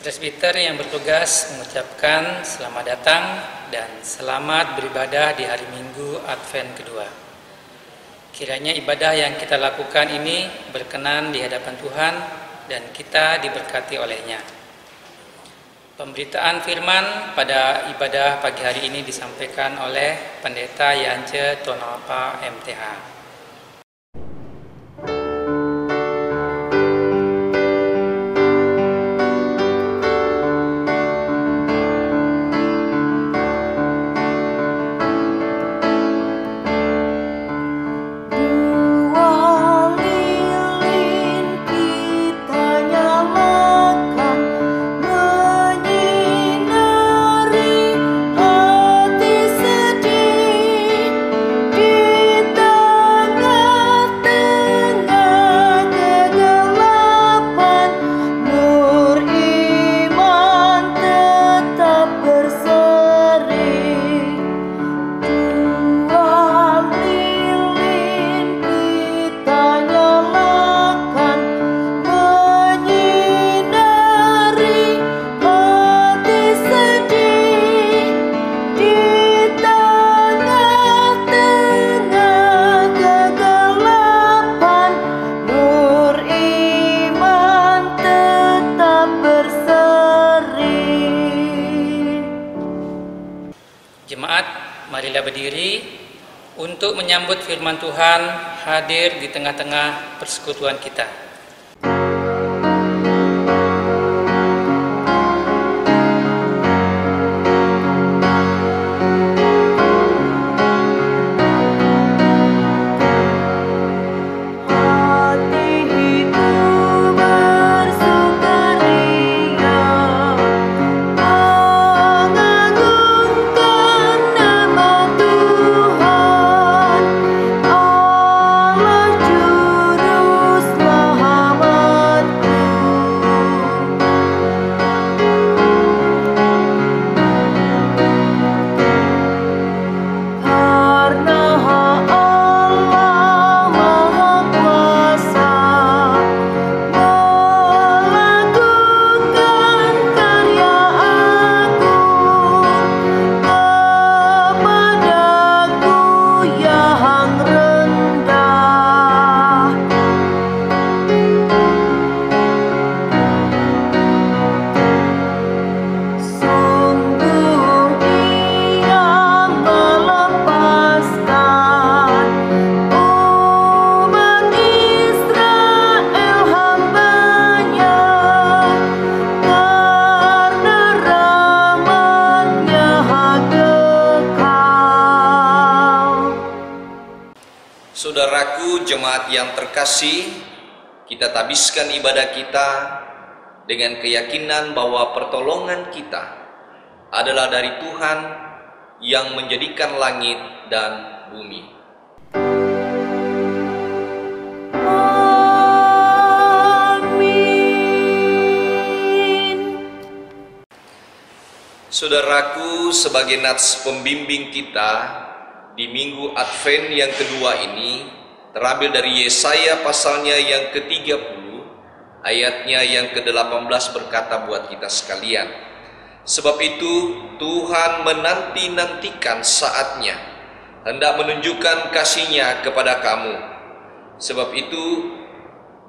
Presbiter yang bertugas mengucapkan selamat datang dan selamat beribadah di hari Minggu Advent kedua. Kiranya ibadah yang kita lakukan ini berkenan di hadapan Tuhan dan kita diberkati olehnya. Pemberitaan firman pada ibadah pagi hari ini disampaikan oleh Pendeta Yance Tonapa MTH. Jemaat, marilah berdiri untuk menyambut firman Tuhan hadir di tengah-tengah persekutuan kita. Saudaraku jemaat yang terkasih, kita tabiskan ibadah kita dengan keyakinan bahwa pertolongan kita adalah dari Tuhan yang menjadikan langit dan bumi. Amin. Saudaraku, sebagai nats pembimbing kita di Minggu Advent yang kedua ini terambil dari Yesaya pasalnya yang ke-30 ayatnya yang ke-18 berkata buat kita sekalian, sebab itu Tuhan menanti-nantikan saatnya hendak menunjukkan kasih-Nya kepada kamu, sebab itu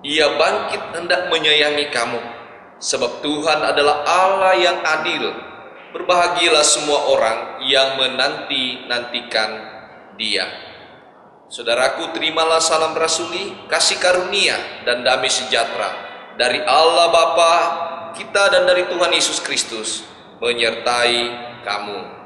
Ia bangkit hendak menyayangi kamu, sebab Tuhan adalah Allah yang adil. Berbahagialah semua orang yang menanti-nantikan Dia. Saudaraku, terimalah salam rasuli, kasih karunia dan damai sejahtera dari Allah Bapa kita dan dari Tuhan Yesus Kristus menyertai kamu.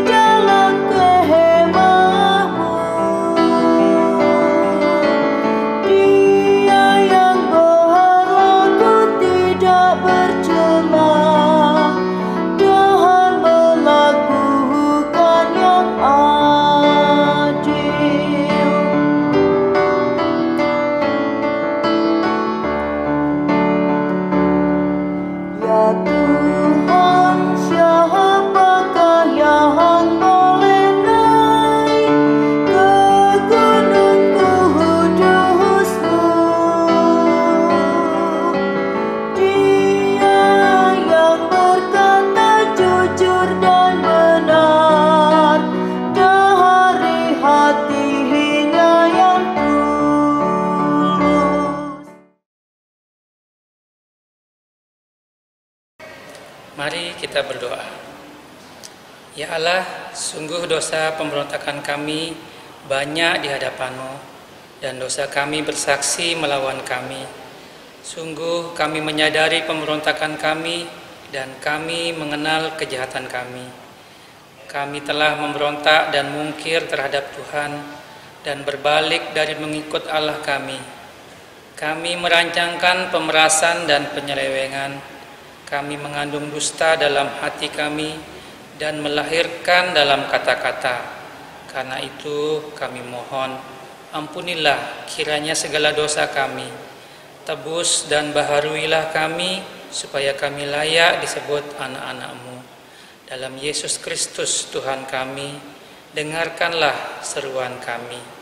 Dalam kehemamu kita berdoa. Ya Allah, sungguh dosa pemberontakan kami banyak di hadapan-Mu, dan dosa kami bersaksi melawan kami. Sungguh kami menyadari pemberontakan kami, dan kami mengenal kejahatan kami. Kami telah memberontak dan mungkir terhadap Tuhan, dan berbalik dari mengikut Allah kami. Kami merancangkan pemerasan dan penyelewengan. Kami mengandung dusta dalam hati kami dan melahirkan dalam kata-kata. Karena itu kami mohon, ampunilah kiranya segala dosa kami. Tebus dan baharuilah kami, supaya kami layak disebut anak-anak-Mu. Dalam Yesus Kristus Tuhan kami, dengarkanlah seruan kami.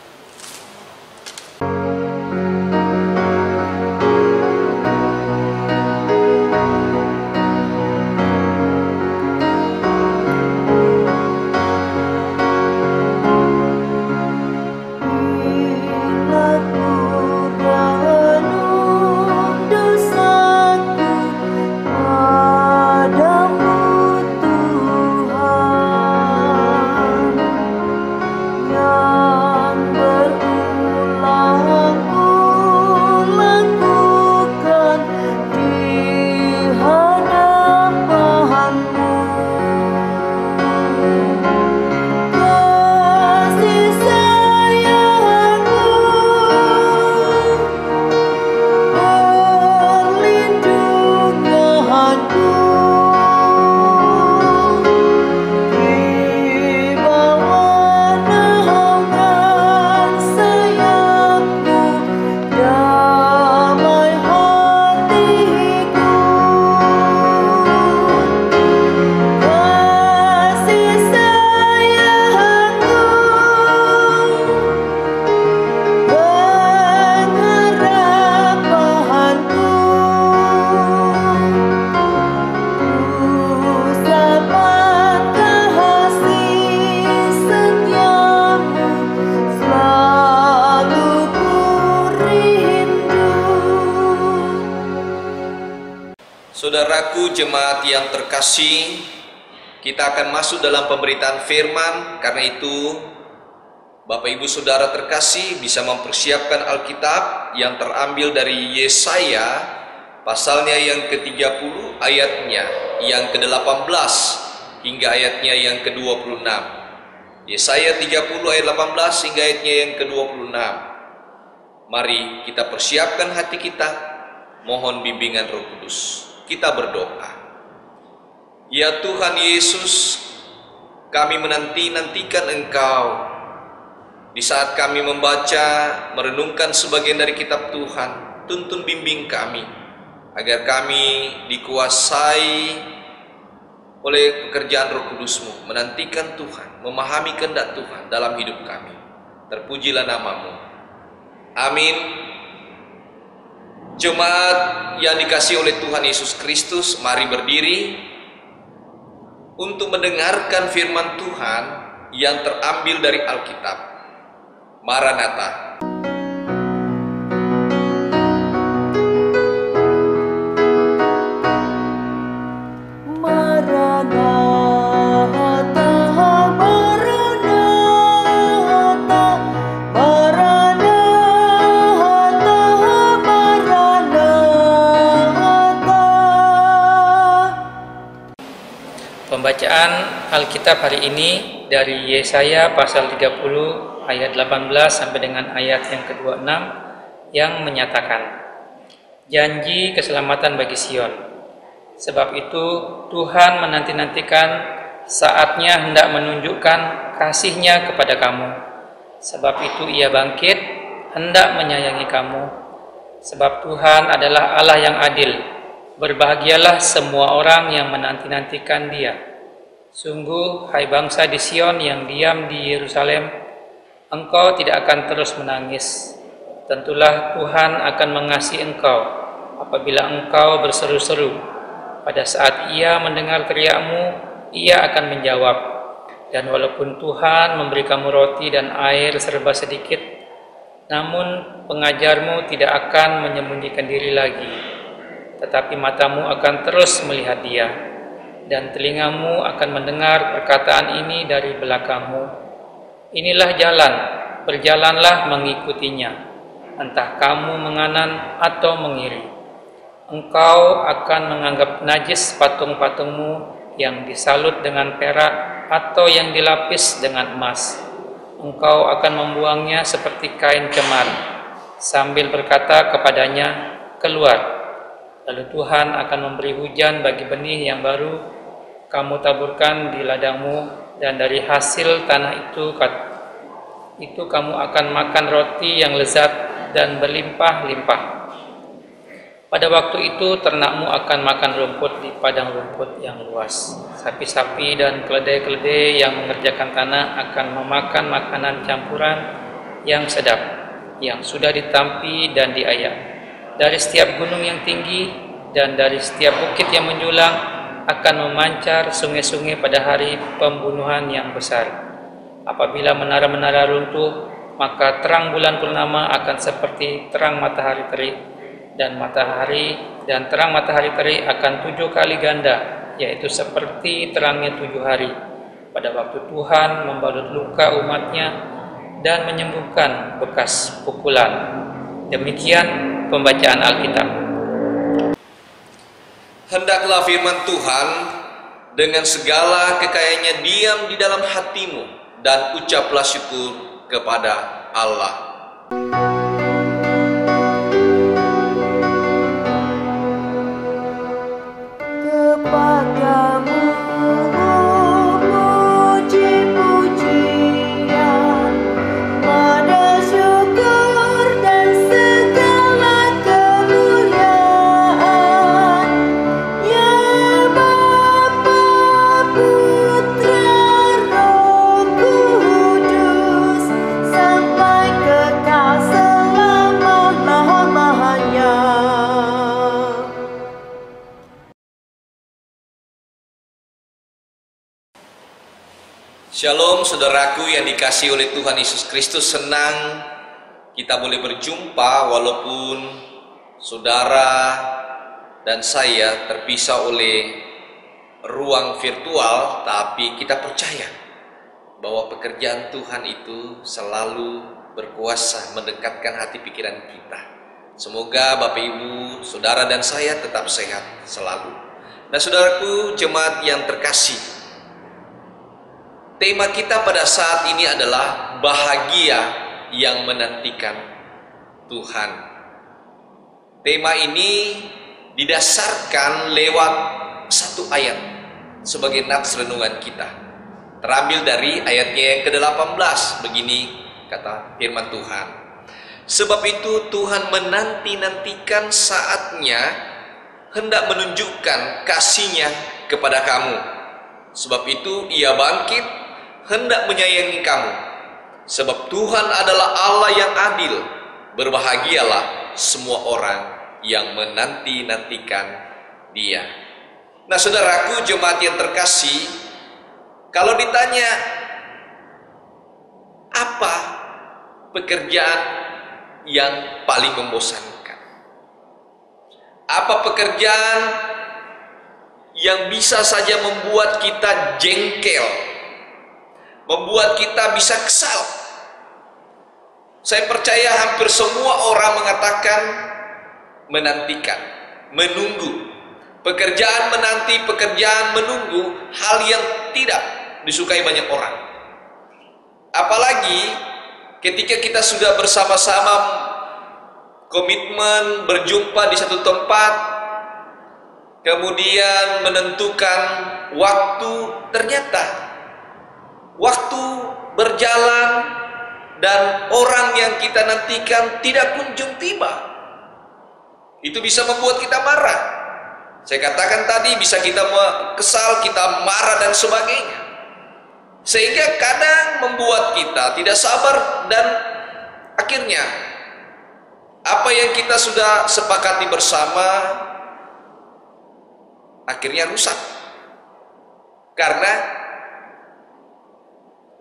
Saudaraku jemaat yang terkasih, kita akan masuk dalam pemberitaan firman. Karena itu, Bapak Ibu Saudara terkasih bisa mempersiapkan Alkitab yang terambil dari Yesaya pasalnya yang ke-30 ayatnya yang ke-18 hingga ayatnya yang ke-26. Yesaya 30 ayat 18 hingga ayatnya yang ke-26. Mari kita persiapkan hati kita, mohon bimbingan Roh Kudus. Kita berdoa. Ya Tuhan Yesus, kami menanti-nantikan Engkau. Di saat kami membaca, merenungkan sebagian dari kitab Tuhan, tuntun bimbing kami, agar kami dikuasai oleh pekerjaan Roh Kudus-Mu, menantikan Tuhan, memahami kehendak Tuhan dalam hidup kami. Terpujilah nama-Mu. Amin. Jemaat yang dikasihi oleh Tuhan Yesus Kristus, mari berdiri untuk mendengarkan firman Tuhan yang terambil dari Alkitab. Maranatha. Pembacaan Alkitab hari ini dari Yesaya pasal 30 ayat 18 sampai dengan ayat yang ke-26 yang menyatakan, janji keselamatan bagi Sion. Sebab itu Tuhan menanti-nantikan saatnya hendak menunjukkan kasih-Nya kepada kamu. Sebab itu Ia bangkit, hendak menyayangi kamu. Sebab Tuhan adalah Allah yang adil. Berbahagialah semua orang yang menanti-nantikan Dia. Sungguh, hai bangsa di Sion yang diam di Yerusalem, engkau tidak akan terus menangis. Tentulah Tuhan akan mengasihi engkau apabila engkau berseru-seru. Pada saat Ia mendengar teriakmu, Ia akan menjawab. Dan walaupun Tuhan memberi kamu roti dan air serba sedikit, namun pengajarmu tidak akan menyembunyikan diri lagi, tetapi matamu akan terus melihat Dia. dan telingamu akan mendengar perkataan ini dari belakangmu. Inilah jalan, berjalanlah mengikutinya, entah kamu menganan atau mengiri. Engkau akan menganggap najis patung-patungmu yang disalut dengan perak atau yang dilapis dengan emas. Engkau akan membuangnya seperti kain cemar, sambil berkata kepadanya, keluar. Lalu Tuhan akan memberi hujan bagi benih yang baru kamu taburkan di ladangmu, dan dari hasil tanah itu kamu akan makan roti yang lezat dan berlimpah-limpah. Pada waktu itu ternakmu akan makan rumput di padang rumput yang luas. Sapi-sapi dan keledai-keledai yang mengerjakan tanah akan memakan makanan campuran yang sedap, yang sudah ditampi dan diayak. Dari setiap gunung yang tinggi dan dari setiap bukit yang menjulang akan memancar sungai-sungai pada hari pembunuhan yang besar. Apabila menara-menara runtuh, maka terang bulan purnama akan seperti terang matahari terik, dan terang matahari terik akan 7 kali ganda, yaitu seperti terangnya 7 hari. Pada waktu Tuhan membalut luka umatnya dan menyembuhkan bekas pukulan. Demikian pembacaan Alkitab. Hendaklah firman Tuhan dengan segala kekayaannya diam di dalam hatimu, dan ucaplah syukur kepada Allah. Kepadamu puji-pujian, pada syukur dan segala kemuliaan, ya Bapa, Putra, Roh Kudus, sampai kekal selama-lamanya. Shalom saudaraku yang dikasihi oleh Tuhan Yesus Kristus. Senang kita boleh berjumpa walaupun saudara dan saya terpisah oleh ruang virtual, tapi kita percaya bahwa pekerjaan Tuhan itu selalu berkuasa mendekatkan hati pikiran kita. Semoga Bapak Ibu, saudara dan saya tetap sehat selalu. Nah saudaraku jemaat yang terkasih, tema kita pada saat ini adalah bahagia yang menantikan Tuhan. Tema ini didasarkan lewat satu ayat sebagai nats renungan kita. Terambil dari ayatnya yang ke-18. Begini kata firman Tuhan. Sebab itu Tuhan menanti-nantikan saatnya hendak menunjukkan kasih-Nya kepada kamu. Sebab itu Ia bangkit hendak menyayangi kamu. Sebab Tuhan adalah Allah yang adil. Berbahagialah semua orang yang menanti-nantikan Dia. Nah saudaraku jemaat yang terkasih, kalau ditanya apa pekerjaan yang paling membosankan, apa pekerjaan yang bisa saja membuat kita jengkel, membuat kita bisa kesal, saya percaya hampir semua orang mengatakan menantikan, menunggu. Pekerjaan menanti, pekerjaan menunggu, hal yang tidak disukai banyak orang. Apalagi ketika kita sudah bersama-sama komitmen berjumpa di satu tempat, kemudian menentukan waktu, ternyata waktu berjalan dan orang yang kita nantikan tidak kunjung tiba. Itu bisa membuat kita marah. Saya katakan tadi bisa kita kesal, kita marah dan sebagainya. Sehingga kadang membuat kita tidak sabar dan akhirnya apa yang kita sudah sepakati bersama akhirnya rusak. Karena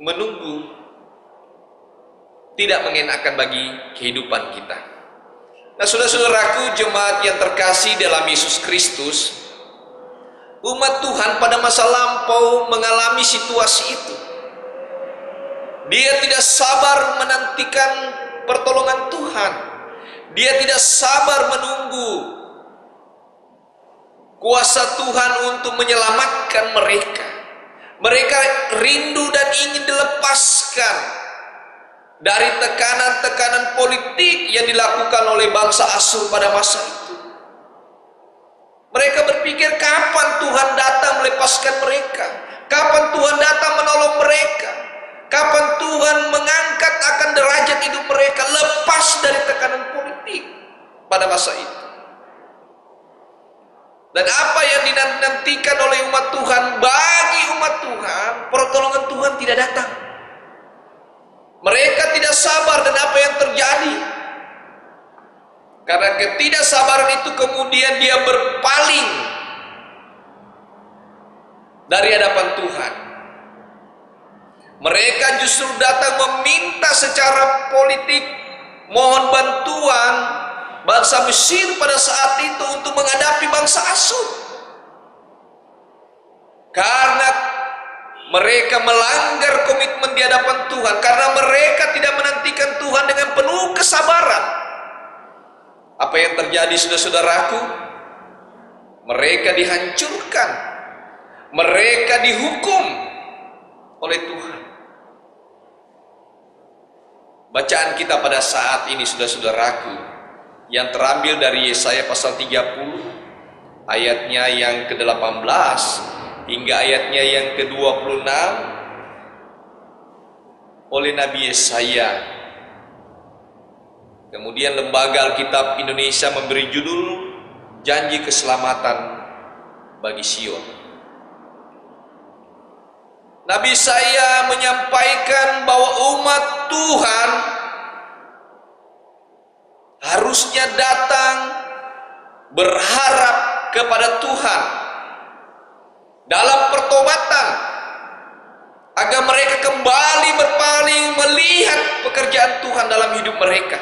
menunggu tidak mengenakan bagi kehidupan kita. Nah saudara-saudaraku jemaat yang terkasih dalam Yesus Kristus, Umat Tuhan pada masa lampau mengalami situasi itu. Dia tidak sabar menantikan pertolongan Tuhan. Dia tidak sabar menunggu kuasa Tuhan untuk menyelamatkan mereka. Mereka rindu dan ingin dilepaskan dari tekanan-tekanan politik yang dilakukan oleh bangsa Asyur pada masa itu. Mereka berpikir, kapan Tuhan datang melepaskan mereka? Kapan Tuhan datang menolong mereka? Kapan Tuhan mengangkat akan derajat hidup mereka lepas dari tekanan politik pada masa itu? Dan apa yang dinantikan oleh umat Tuhan, bagi umat Tuhan, pertolongan Tuhan tidak datang. Mereka tidak sabar, dan apa yang terjadi? Karena ketidaksabaran itu kemudian dia berpaling dari hadapan Tuhan. Mereka justru datang meminta secara politik, mohon bantuan bangsa Mesir pada saat itu untuk menghadapi bangsa Asyur. Karena mereka melanggar komitmen di hadapan Tuhan, karena mereka tidak menantikan Tuhan dengan penuh kesabaran. Apa yang terjadi, saudara-saudaraku? Mereka dihancurkan, mereka dihukum oleh Tuhan. Bacaan kita pada saat ini, saudara-saudaraku, yang terambil dari Yesaya pasal 30 ayatnya yang ke-18 hingga ayatnya yang ke-26 oleh Nabi Yesaya. Kemudian Lembaga Alkitab Indonesia memberi judul Janji Keselamatan bagi Sion. Nabi Yesaya menyampaikan bahwa umat Tuhan harusnya datang berharap kepada Tuhan dalam pertobatan, agar mereka kembali berpaling melihat pekerjaan Tuhan dalam hidup mereka.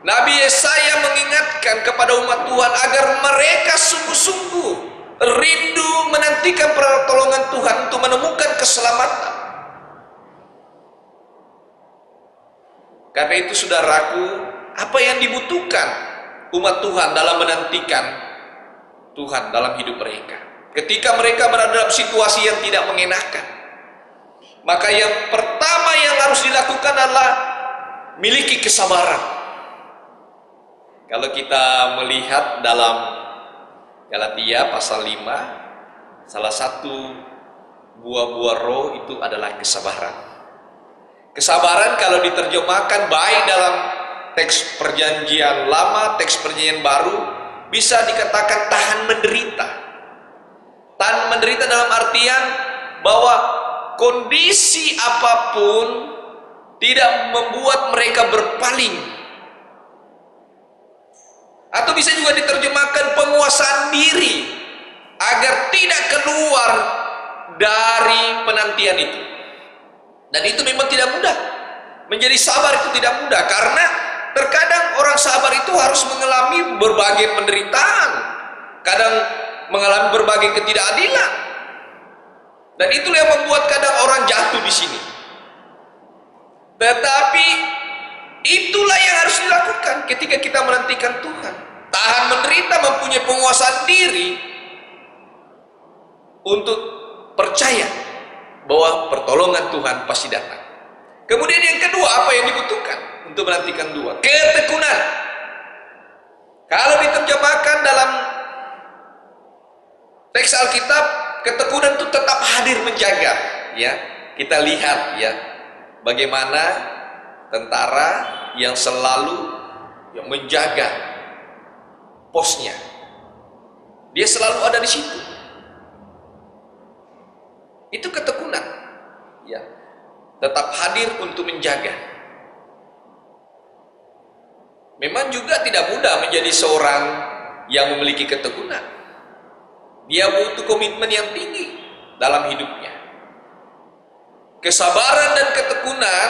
Nabi Yesaya mengingatkan kepada umat Tuhan agar mereka sungguh-sungguh rindu menantikan pertolongan Tuhan untuk menemukan keselamatan. Karena itu, saudaraku, apa yang dibutuhkan umat Tuhan dalam menantikan Tuhan dalam hidup mereka? Ketika mereka berada dalam situasi yang tidak mengenakan, maka yang pertama yang harus dilakukan adalah miliki kesabaran. Kalau kita melihat dalam Galatia pasal 5, salah satu buah-buah roh itu adalah kesabaran. Kesabaran kalau diterjemahkan baik dalam teks perjanjian lama, teks perjanjian baru, bisa dikatakan tahan menderita. Tahan menderita dalam artian bahwa kondisi apapun tidak membuat mereka berpaling. Atau bisa juga diterjemahkan penguasaan diri agar tidak keluar dari penantian itu. Dan itu memang tidak mudah. Menjadi sabar itu tidak mudah, karena terkadang orang sabar itu harus mengalami berbagai penderitaan, kadang mengalami berbagai ketidakadilan. Dan itulah yang membuat kadang orang jatuh di sini. Tetapi itulah yang harus dilakukan ketika kita menantikan Tuhan. Tahan menderita, mempunyai penguasaan diri untuk percaya bahwa pertolongan Tuhan pasti datang. Kemudian yang kedua, apa yang dibutuhkan untuk menantikan Tuhan? Ketekunan. Kalau diterjemahkan dalam teks Alkitab, ketekunan itu tetap hadir menjaga. Ya, kita lihat ya, bagaimana tentara yang selalu menjaga posnya. Dia selalu ada di situ. Itu ketekunan, ya, tetap hadir untuk menjaga. Memang juga tidak mudah menjadi seorang yang memiliki ketekunan. Dia butuh komitmen yang tinggi dalam hidupnya. Kesabaran dan ketekunan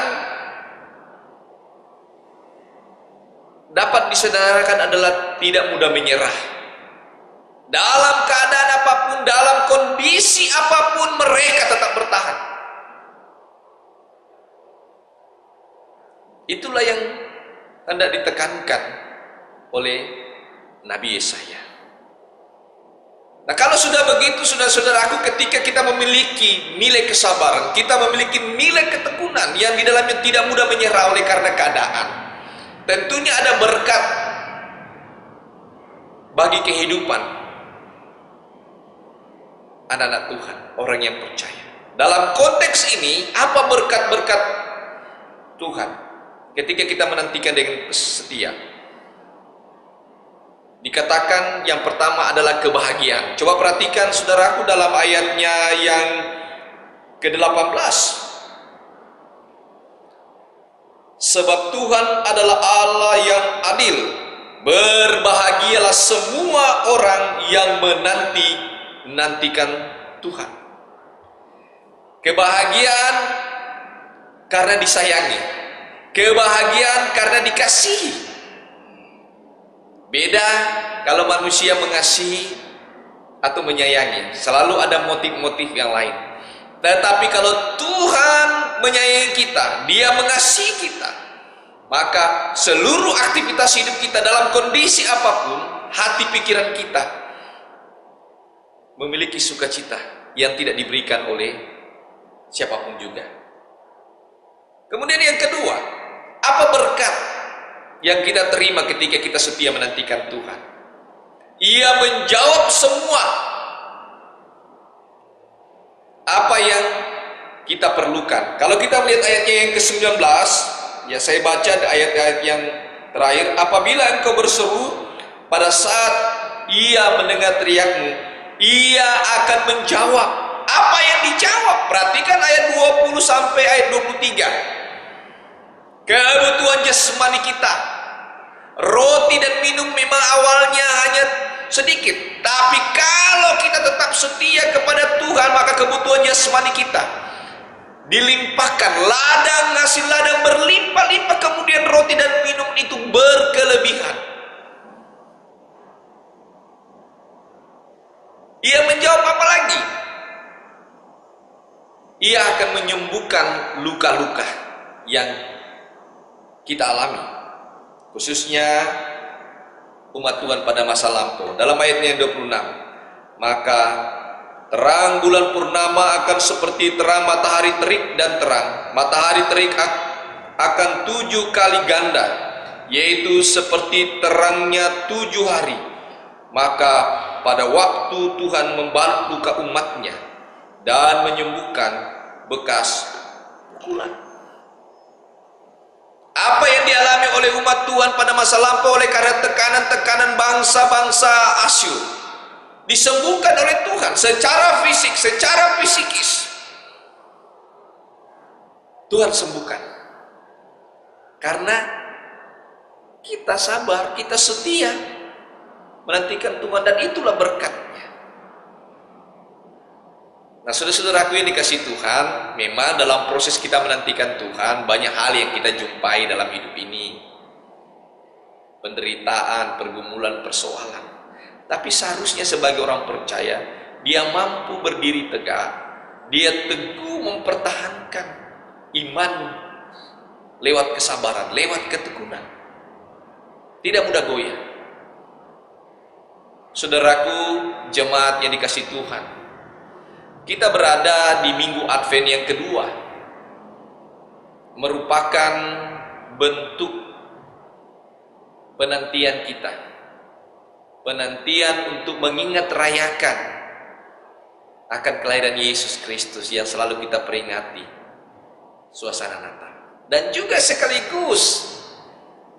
dapat disadarkan adalah tidak mudah menyerah. Dalam keadaan apapun, dalam kondisi apapun, mereka tetap bertahan. Itulah yang hendak ditekankan oleh Nabi Yesaya. Nah, kalau sudah begitu, saudara-saudaraku, ketika kita memiliki nilai kesabaran, kita memiliki nilai ketekunan yang di dalamnya tidak mudah menyerah oleh karena keadaan, tentunya ada berkat bagi kehidupan anak-anak Tuhan, orang yang percaya. Dalam konteks ini, apa berkat-berkat Tuhan ketika kita menantikan dengan setia? Dikatakan yang pertama adalah kebahagiaan. Coba perhatikan saudaraku dalam ayatnya yang ke-18. Sebab Tuhan adalah Allah yang adil. Berbahagialah semua orang yang menantikan Tuhan. Kebahagiaan karena disayangi. Kebahagiaan karena dikasihi. Beda kalau manusia mengasihi atau menyayangi, selalu ada motif-motif yang lain. Tetapi kalau Tuhan menyayangi kita, Dia mengasihi kita, maka seluruh aktivitas hidup kita dalam kondisi apapun, hati pikiran kita memiliki sukacita yang tidak diberikan oleh siapapun juga. Kemudian yang kedua, apa berkat yang kita terima ketika kita setia menantikan Tuhan? Ia menjawab semua apa yang kita perlukan. Kalau kita melihat ayatnya yang ke-19, ya saya baca ayat-ayat yang terakhir. Apabila engkau berseru pada saat Ia mendengar teriakmu, Ia akan menjawab. Apa yang dijawab? Perhatikan ayat 20 sampai ayat 23. Kebutuhan jasmani kita, roti dan minum memang awalnya hanya sedikit, tapi kalau kita tetap setia kepada Tuhan, maka kebutuhan jasmani kita dilimpahkan. Ladang hasil ladang berlimpah-limpah, kemudian roti dan minum itu berkelebihan. Ia menjawab apa lagi? Ia akan menyembuhkan luka-luka yang kita alami, khususnya umat Tuhan pada masa lampau. Dalam ayatnya yang 26, maka terang bulan purnama akan seperti terang matahari terik dan terang matahari terik akan 7 kali ganda, yaitu seperti terangnya 7 hari. Maka pada waktu Tuhan membalut luka umatnya dan menyembuhkan bekas pukulan. Apa yang dialami oleh umat Tuhan pada masa lampau oleh karena tekanan-tekanan bangsa-bangsa Asyur disembuhkan oleh Tuhan secara fisik, secara psikis. Tuhan sembuhkan karena kita sabar, kita setia menantikan Tuhan, dan itulah berkatnya. Nah, saudara-saudaraku yang dikasih Tuhan, memang dalam proses kita menantikan Tuhan, banyak hal yang kita jumpai dalam hidup ini. Penderitaan, pergumulan, persoalan. Tapi seharusnya sebagai orang percaya, dia mampu berdiri tegak, dia teguh mempertahankan iman lewat kesabaran, lewat ketekunan. Tidak mudah goyah. Saudaraku, jemaat yang dikasih Tuhan, kita berada di minggu Advent yang kedua, merupakan bentuk penantian kita, penantian untuk mengingat rayakan akan kelahiran Yesus Kristus yang selalu kita peringati, suasana Natal, dan juga sekaligus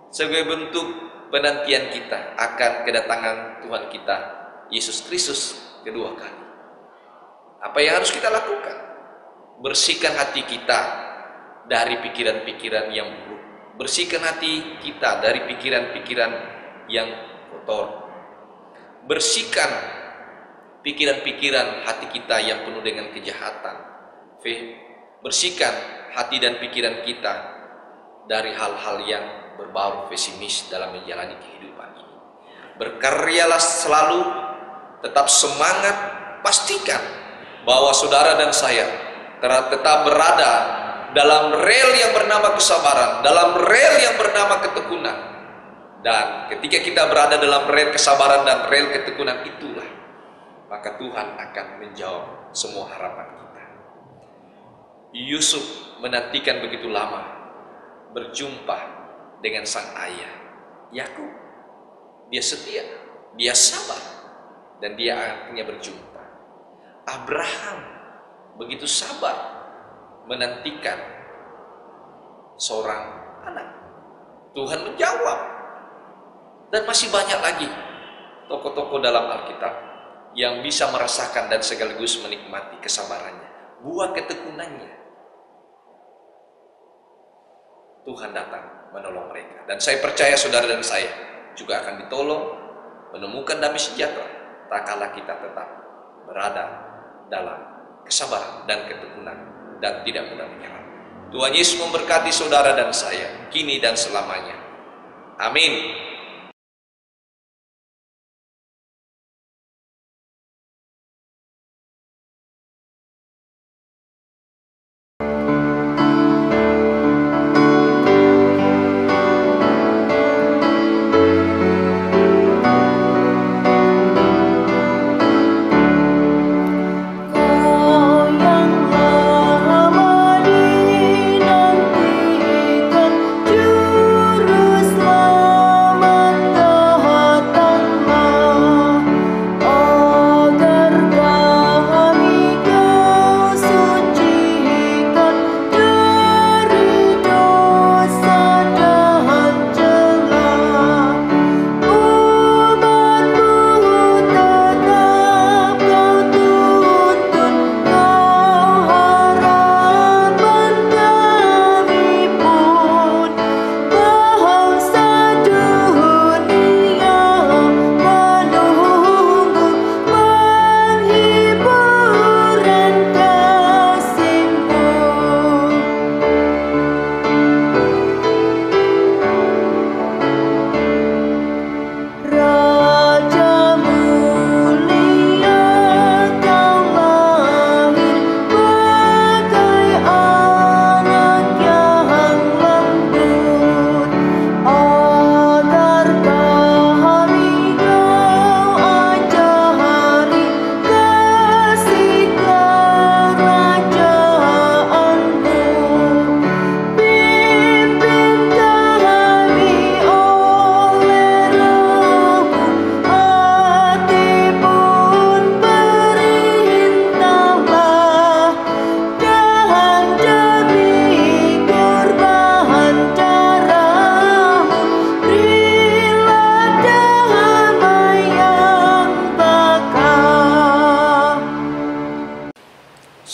sebagai bentuk penantian kita akan kedatangan Tuhan kita Yesus Kristus kedua kali. Apa yang harus kita lakukan? Bersihkan hati kita dari pikiran-pikiran yang buruk. Bersihkan hati kita dari pikiran-pikiran yang kotor. Bersihkan pikiran-pikiran hati kita yang penuh dengan kejahatan. Bersihkan hati dan pikiran kita dari hal-hal yang berbau pesimis dalam menjalani kehidupan ini. Berkaryalah selalu tetap semangat, pastikan bahwa saudara dan saya tetap berada dalam rel yang bernama kesabaran, dalam rel yang bernama ketekunan. Dan ketika kita berada dalam rel kesabaran dan rel ketekunan itulah, maka Tuhan akan menjawab semua harapan kita. Yusuf menantikan begitu lama berjumpa dengan sang ayah Yakub. Dia setia, dia sabar, dan dia akhirnya berjumpa. Abraham begitu sabar menantikan seorang anak. Tuhan menjawab. Dan masih banyak lagi tokoh-tokoh dalam Alkitab yang bisa merasakan dan sekaligus menikmati kesabarannya, buah ketekunannya. Tuhan datang menolong mereka. Dan saya percaya saudara dan saya juga akan ditolong menemukan damai sejahtera tak kalah kita tetap berada dalam kesabaran dan ketekunan dan tidak mudah menyerah. Tuhan Yesus memberkati saudara dan saya kini dan selamanya. Amin.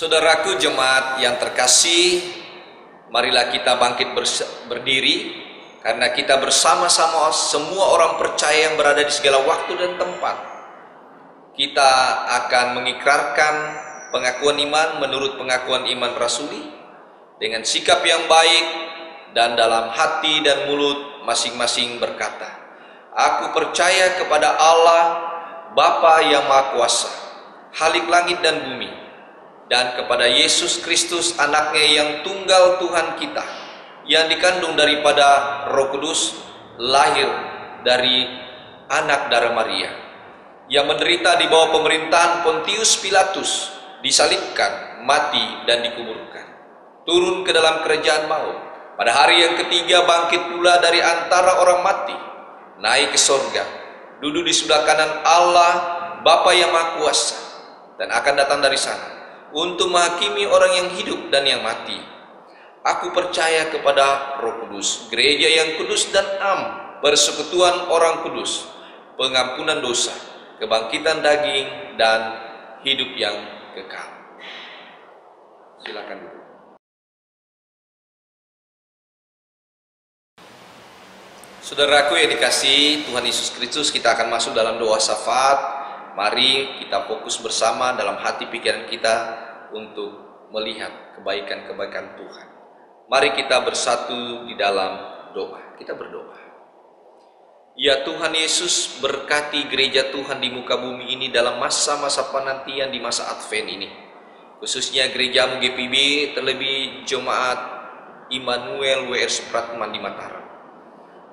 Saudaraku jemaat yang terkasih, marilah kita bangkit berdiri, karena kita bersama-sama semua orang percaya yang berada di segala waktu dan tempat. Kita akan mengikrarkan pengakuan iman menurut pengakuan iman rasuli, dengan sikap yang baik dan dalam hati dan mulut masing-masing berkata, "Aku percaya kepada Allah, Bapa yang Maha Kuasa, Khalik langit dan bumi, dan kepada Yesus Kristus anaknya yang tunggal Tuhan kita, yang dikandung daripada Roh Kudus, lahir dari anak darah Maria, yang menderita di bawah pemerintahan Pontius Pilatus, disalibkan, mati dan dikuburkan, turun ke dalam kerajaan maut, pada hari yang ketiga bangkit pula dari antara orang mati, naik ke sorga, duduk di sebelah kanan Allah Bapa yang Maha Kuasa, dan akan datang dari sana untuk menghakimi orang yang hidup dan yang mati. Aku percaya kepada Roh Kudus, gereja yang kudus dan am, persekutuan orang kudus, pengampunan dosa, kebangkitan daging, dan hidup yang kekal." Silakan duduk. Saudaraku yang dikasihi Tuhan Yesus Kristus, kita akan masuk dalam doa syafaat. Mari kita fokus bersama dalam hati pikiran kita untuk melihat kebaikan-kebaikan Tuhan. Mari kita bersatu di dalam doa. Kita berdoa. Ya Tuhan Yesus, berkati gereja Tuhan di muka bumi ini dalam masa-masa penantian di masa Advent ini. Khususnya gerejamu GPB, terlebih jemaat Immanuel WR Supratman di Mataram.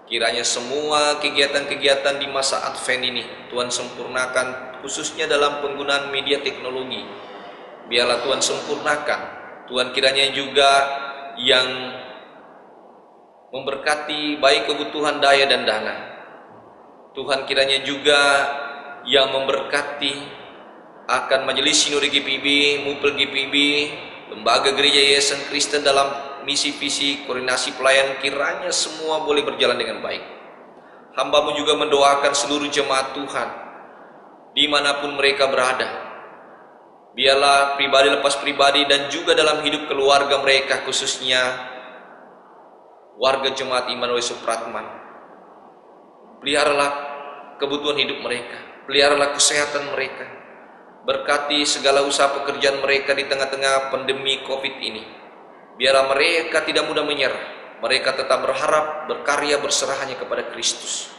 Kiranya semua kegiatan-kegiatan di masa Advent ini Tuhan sempurnakan, khususnya dalam penggunaan media teknologi. Biarlah Tuhan sempurnakan. Tuhan kiranya juga yang memberkati baik kebutuhan daya dan dana. Tuhan kiranya juga yang memberkati akan majelis sinode GPB, Mupel GPB, lembaga gereja Yayasan Kristen dalam misi visi koordinasi pelayanan, kiranya semua boleh berjalan dengan baik. Hamba-Mu juga mendoakan seluruh jemaat Tuhan dimanapun mereka berada. Biarlah pribadi lepas pribadi dan juga dalam hidup keluarga mereka, khususnya warga jemaat Immanuel Supratman. Peliharalah kebutuhan hidup mereka, peliharalah kesehatan mereka, berkati segala usaha pekerjaan mereka di tengah-tengah pandemi COVID ini. Biarlah mereka tidak mudah menyerah, mereka tetap berharap, berkarya, berserah hanya kepada Kristus.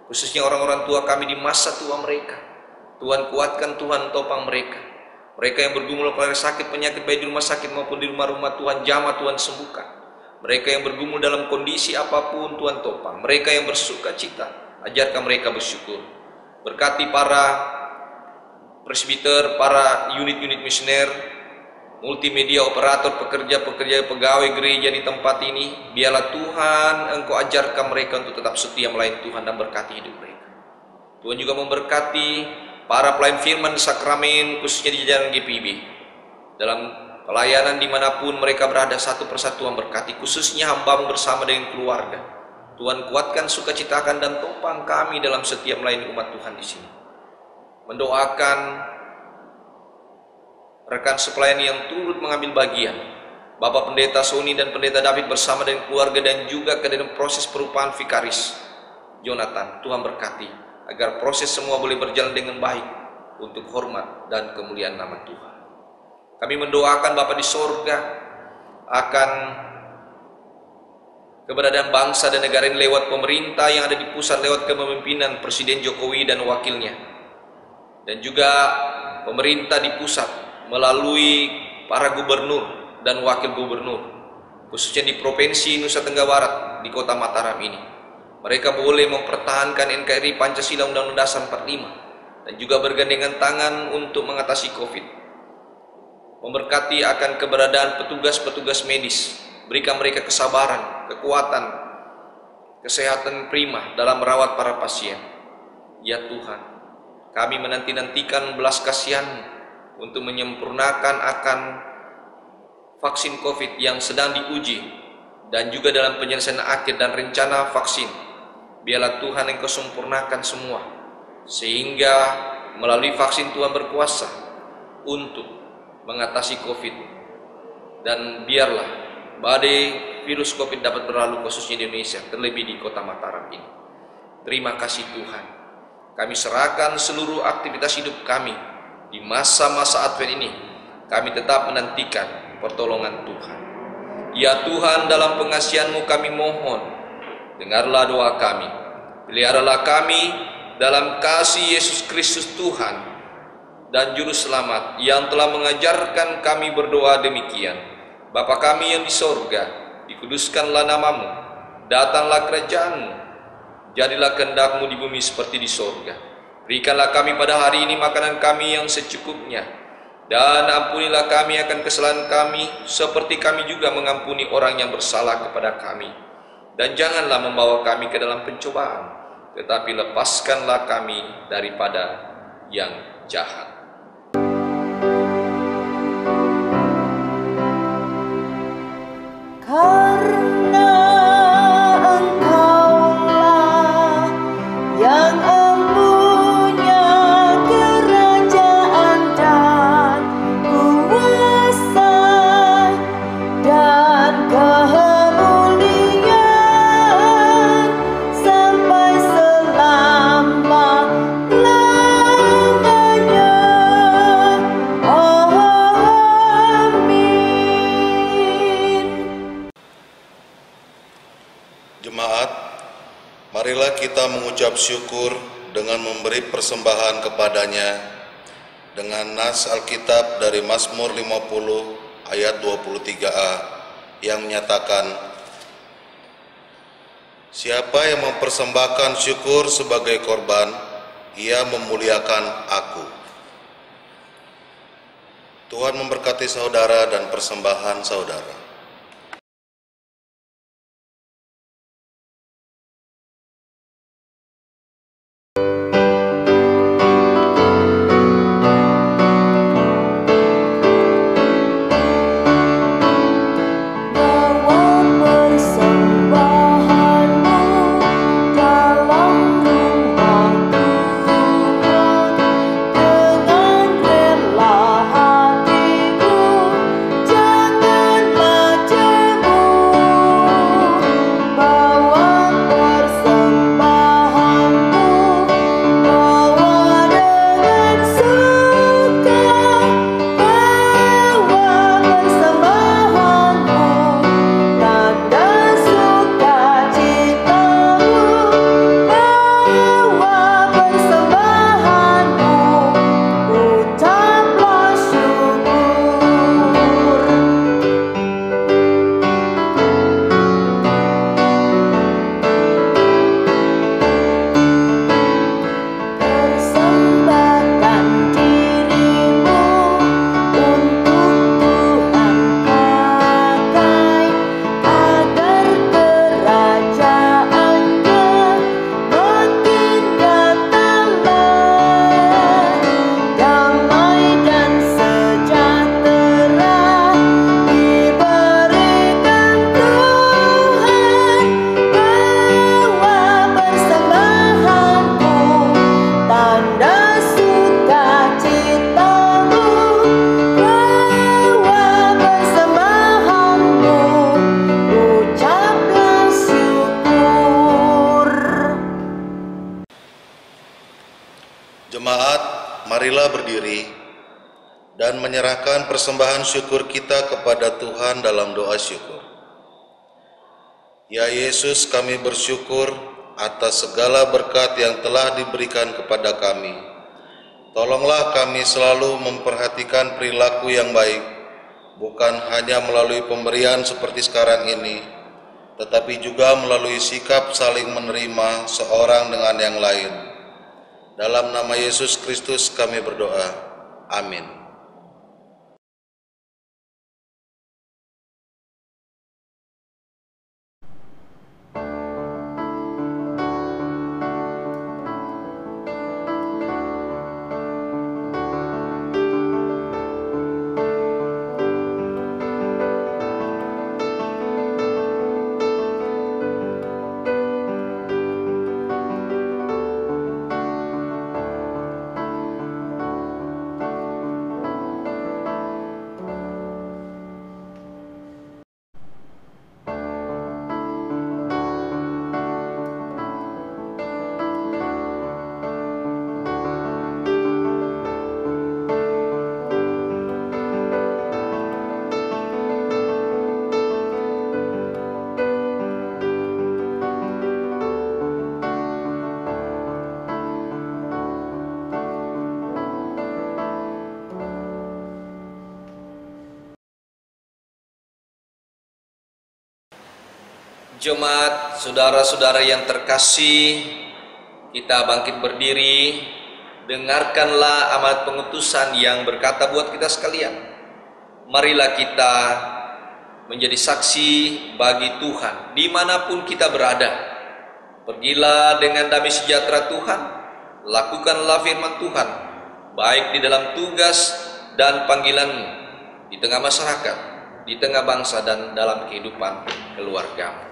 Khususnya orang-orang tua kami di masa tua mereka, Tuhan kuatkan, Tuhan topang mereka. Mereka yang bergumul oleh sakit penyakit baik di rumah sakit maupun di rumah-rumah, Tuhan jamah, Tuhan sembuhkan. Mereka yang bergumul dalam kondisi apapun, Tuhan topang. Mereka yang bersuka cita, ajarkan mereka bersyukur. Berkati para presbiter, para unit-unit misioner, multimedia operator, pekerja-pekerja, pegawai gereja di tempat ini. Biarlah Tuhan Engkau ajarkan mereka untuk tetap setia melayani Tuhan dan berkati hidup mereka. Tuhan juga memberkati para pelayan firman di sakramen, khususnya di jajaran GPB. Dalam pelayanan dimanapun mereka berada, satu persatu Tuhan berkati, khususnya hamba-Mu bersama dengan keluarga. Tuhan kuatkan, sukacitakan dan topang kami dalam setiap melayani umat Tuhan di sini. Mendoakan rekan sepelayan yang turut mengambil bagian, Bapak Pendeta Sony dan Pendeta David bersama dengan keluarga, dan juga ke dalam proses perubahan Vikaris Jonathan. Tuhan berkati agar proses semua boleh berjalan dengan baik untuk hormat dan kemuliaan nama Tuhan. Kami mendoakan Bapa di sorga akan keberadaan bangsa dan negara ini lewat pemerintah yang ada di pusat, lewat kepemimpinan Presiden Jokowi dan wakilnya, dan juga pemerintah di pusat melalui para gubernur dan wakil gubernur, khususnya di Provinsi Nusa Tenggara Barat, di Kota Mataram ini. Mereka boleh mempertahankan NKRI Pancasila Undang-Undang Dasar 45 dan juga bergandengan tangan untuk mengatasi COVID. Memberkati akan keberadaan petugas-petugas medis, berikan mereka kesabaran, kekuatan, kesehatan prima dalam merawat para pasien. Ya Tuhan, kami menanti-nantikan belas kasihan-Mu untuk menyempurnakan akan vaksin COVID yang sedang diuji, dan juga dalam penyelesaian akhir dan rencana vaksin. Biarlah Tuhan Engkau sempurnakan semua, sehingga melalui vaksin Tuhan berkuasa untuk mengatasi COVID, dan biarlah badai virus COVID dapat berlalu, khususnya di Indonesia, terlebih di Kota Mataram ini. Terima kasih Tuhan. Kami serahkan seluruh aktivitas hidup kami di masa-masa Advent ini. Kami tetap menantikan pertolongan Tuhan. Ya Tuhan, dalam pengasihan-Mu kami mohon, dengarlah doa kami. Peliharalah kami dalam kasih Yesus Kristus Tuhan dan Juru Selamat, yang telah mengajarkan kami berdoa demikian. Bapa kami yang di sorga, dikuduskanlah nama-Mu, datanglah kerajaan-Mu, jadilah kehendak-Mu di bumi seperti di sorga. Berikanlah kami pada hari ini makanan kami yang secukupnya, dan ampunilah kami akan kesalahan kami, seperti kami juga mengampuni orang yang bersalah kepada kami. Dan janganlah membawa kami ke dalam pencobaan, tetapi lepaskanlah kami daripada yang jahat. Karena Engkaulah yang empunya kerajaan dan kuasa dan kemuliaan sampai selama-lamanya. kita mengucap syukur dengan memberi persembahan kepadanya dengan nas Alkitab dari Mazmur 50 ayat 23a yang menyatakan, siapa yang mempersembahkan syukur sebagai korban, ia memuliakan aku. Tuhan memberkati saudara dan persembahan saudara. Jemaat, marilah berdiri dan menyerahkan persembahan syukur kita kepada Tuhan dalam doa syukur. Ya Yesus, kami bersyukur atas segala berkat yang telah diberikan kepada kami. Tolonglah kami selalu memperhatikan perilaku yang baik, bukan hanya melalui pemberian seperti sekarang ini, tetapi juga melalui sikap saling menerima seorang dengan yang lain. Dalam nama Yesus Kristus kami berdoa. Amin. Jemaat, saudara-saudara yang terkasih, kita bangkit berdiri, dengarkanlah amanat pengutusan yang berkata buat kita sekalian. Marilah kita menjadi saksi bagi Tuhan dimanapun kita berada. Pergilah dengan damai sejahtera Tuhan, lakukanlah firman Tuhan, baik di dalam tugas dan panggilanmu, di tengah masyarakat, di tengah bangsa dan dalam kehidupan keluargamu.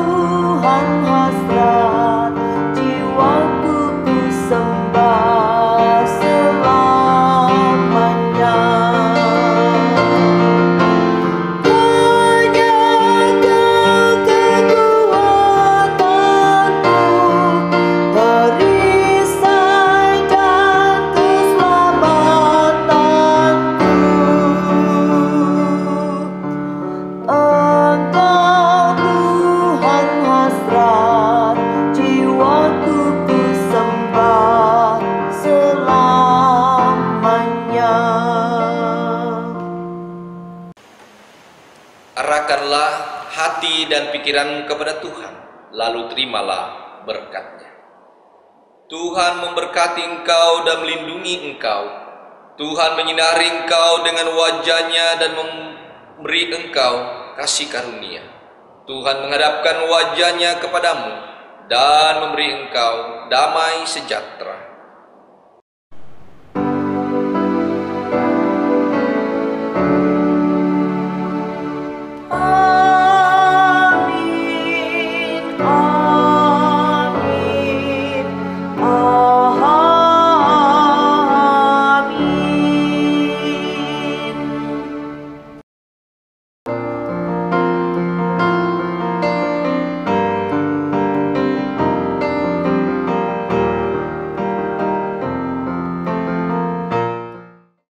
Tuhan arahkanlah hati dan pikiran kepada Tuhan, lalu terimalah berkat-Nya. Tuhan memberkati engkau dan melindungi engkau. Tuhan menyinari engkau dengan wajah-Nya dan memberi engkau kasih karunia. Tuhan menghadapkan wajah-Nya kepadamu dan memberi engkau damai sejahtera.